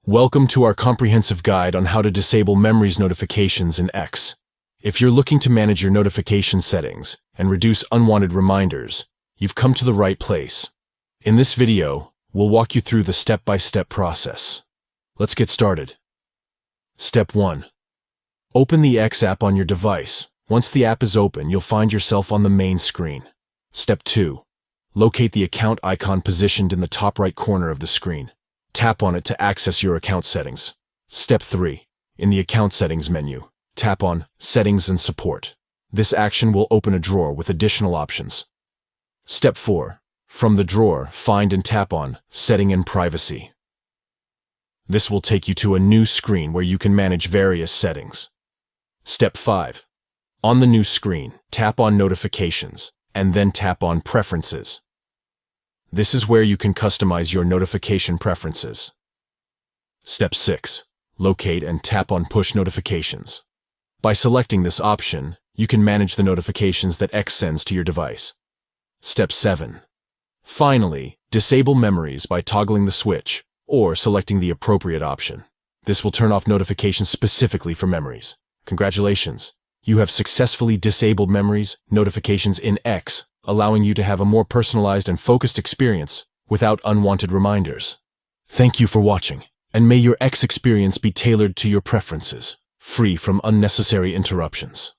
Welcome to our comprehensive guide on how to disable Memories notifications in X. If you're looking to manage your notification settings and reduce unwanted reminders, you've come to the right place. In this video, we'll walk you through the step-by-step process. Let's get started. Step 1. Open the X app on your device. Once the app is open, you'll find yourself on the main screen. Step 2. Locate the account icon positioned in the top right corner of the screen. Tap on it to access your account settings. Step 3. In the Account Settings menu, tap on Settings and Support. This action will open a drawer with additional options. Step 4. From the drawer, find and tap on Setting and Privacy. This will take you to a new screen where you can manage various settings. Step 5. On the new screen, tap on Notifications, and then tap on Preferences. This is where you can customize your notification preferences. Step 6. Locate and tap on Push Notifications. By selecting this option, you can manage the notifications that X sends to your device. Step 7. Finally, disable Memories by toggling the switch or selecting the appropriate option. This will turn off notifications specifically for Memories. Congratulations! You have successfully disabled Memories notifications in X, allowing you to have a more personalized and focused experience without unwanted reminders. Thank you for watching, and may your X experience be tailored to your preferences, free from unnecessary interruptions.